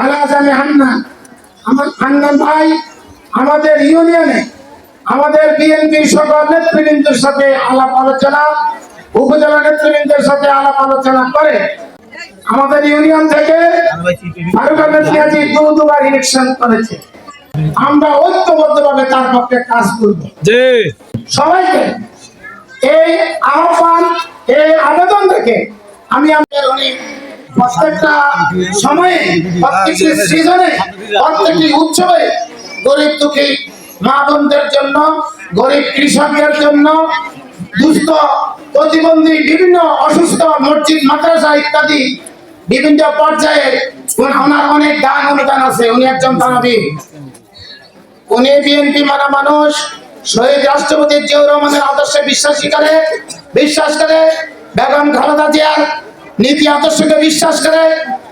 আলাজ আমি হান্নান, আমার হান্নান ভাই আমাদের ইউনিয়নে আমাদের বিএনপি সকল নেতৃবৃন্দের সাথে আলাপ আলোচনা, উপজেলা নেতৃবৃন্দের সাথে আলাপ আলোচনা করে আমাদের ইউনিয়ন থেকে ফারুক আহমেদ মিয়াজি দুবার ইলেকশন করেছে। আমরা ঐক্যবদ্ধভাবে তার পক্ষে কাজ করব। সবাইকে এই আহ্বান, এই আবেদন থেকে আমি আমাদের অনেক প্রত্যেকটা সময়ে, প্রত্যেকটি সিজনে, প্রত্যেকটি উৎসবে গরিব দুঃখী মা বোনদের জন্য, গরিব কৃষকদের জন্য, দুস্থ প্রতিবন্ধী, বিভিন্ন অসুস্থ মসজিদ মাদ্রাসা ইত্যাদি বিভিন্ন পর্যায়ে ওনার অনেক দান অনুদান আছে। উনি একজন দানবী, উনি বিএনপি মানা মানুষ, শহীদ রাষ্ট্রপতি জিয়াউর রহমানের আদর্শে বিশ্বাস করে, বেগম খালেদা জিয়ার নীতি আদর্শকে বিশ্বাস করে,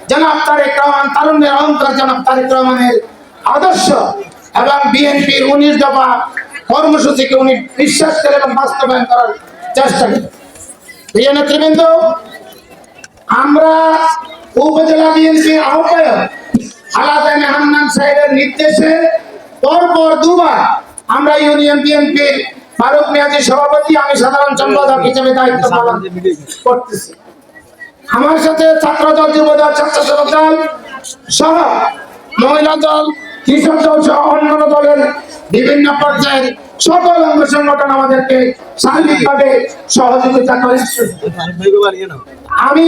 জনাব তারেক রহমান, তারুণ্যের অহংকার জনাব তারেক রহমানের আদর্শ এবং বিএনপির 19 দফা কর্মসূচিকে উনি বিশ্বাস করে এবং বাস্তবায়ন করার চেষ্টা করেন। প্রিয় নেতৃবৃন্দ, আমরা উপজেলা বিএনপির আহ্বায়ক আলাজ আমি হান্নান সাহেবের নির্দেশে পরপর দুবার আমরা ইউনিয়ন বিএনপির ফারুক মিয়াজি সভাপতি, আমি সাধারণ সম্পাদক হিসেবে দায়িত্ব পালন করতেছি। আমার সাথে ছাত্র দল, যুব দল, স্বেচ্ছাসেবক দল সহ মহিলা দল, কৃষক দল সহ অন্যান্য দলের বিভিন্ন পর্যায়ের সকল অঙ্গ সংগঠন আমাদেরকে সার্বিকভাবে সহযোগিতা করেছে। আমি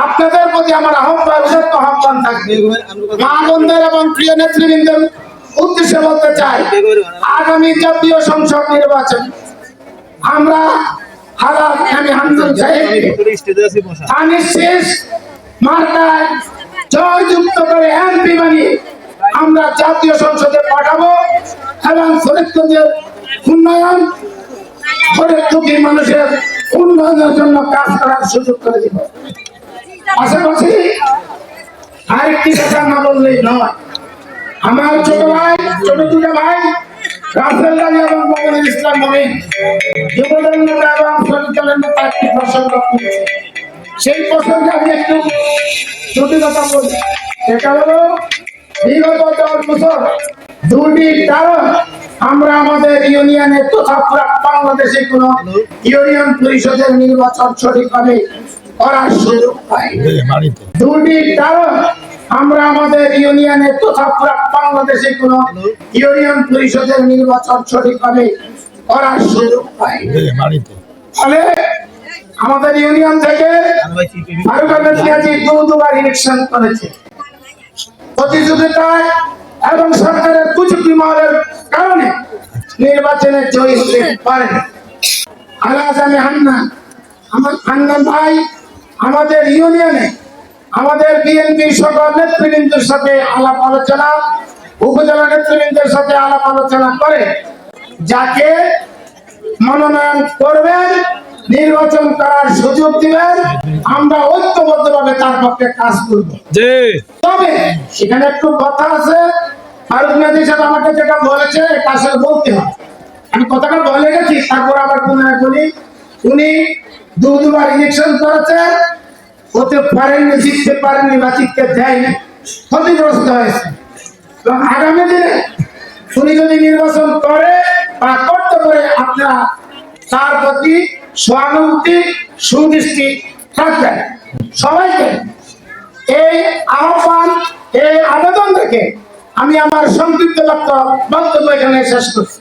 আপনাদের প্রতি আমার আহ্বান থাকবে, মা বোনদের এবং প্রিয় নেতৃবৃন্দের উদ্দেশ্যে বলতে চাই, আগামী জাতীয় সংসদ নির্বাচন আমরা জয়যুক্ত করে এমপি বানিয়ে আমরা জাতীয় সংসদে পাঠাবো এবং ফরিদগঞ্জের উন্নয়ন, ফরিদগঞ্জের মানুষের উন্নয়নের জন্য কাজ করার সুযোগ করে দিব। পাশাপাশি আরেকটি কথা না বললেই নয়, আমার ছোট দুটো ভাই রাসেল আলী এবং মোহাম্মদ ইসলাম মমিন যুবদল নেতা এবং সরকারের নেতা একটি প্রসঙ্গ করেছে। সেই প্রসঙ্গে আমি একটু দুটি কথা বলি। সেটা হলো বিগত 10 বছর দুর্নীতির কারণ আমরা আমাদের ইউনিয়নে তথা পুরা বাংলাদেশে কোন ইউনিয়ন পরিষদের নির্বাচন সঠিকভাবে করার সুযোগ পাই। দুর্নীতির কারণ আমরা আমাদের ইউনিয়নে তথা পুরা বাংলাদেশে কোন ইউনিয়ন পরিষদের নির্বাচন সঠিকভাবে করার সুযোগ পাই। ফলে আমাদের ইউনিয়ন থেকে ফারুক আহমেদ মিয়াজি দুবার ইলেকশন করেছে। প্রতিযোগিতায় এবং সরকারের কুচুক্তি মহলের কারণে নির্বাচনে জয়ী হতে পারে। আলাজ আমি হান্নান, আমার হান্নান ভাই আমাদের ইউনিয়নে আমাদের বিএনপি সকল নেতৃবৃন্দের সাথে আলাপ আলোচনা, উপজেলা নেতৃবৃন্দের সাথে আলাপ আলোচনা করে যাকে মনোনয়ন করবেন, নির্বাচন করার সুযোগ দিবেন, আমরা ঐক্যবদ্ধভাবে তার পক্ষে কাজ করব। তবে সেখানে একটু কথা আছে, ফারুক মিয়াজি সাহেব আমাকে যেটা বলেছে এটা আসলে বলতে হয়। আমি কথাটা বলে গেছি, তারপর আবার পুনরায় বলি, উনি দুবার ইলেকশন করেছেন, হতে পারেননি, জিততে পারেননি বা জিততে দেয়নি, ক্ষতিগ্রস্ত হয়েছে। এবং আগামী দিনে উনি যদি নির্বাচন করে বা করতে পারে, আপনারা তার প্রতি সহানুভূতি, সুদৃষ্টি থাকবেন। সবাইকে এই আহ্বান, এই আবেদন থেকে আমি আমার সংক্ষিপ্ত বক্তব্য এখানে শেষ করছি।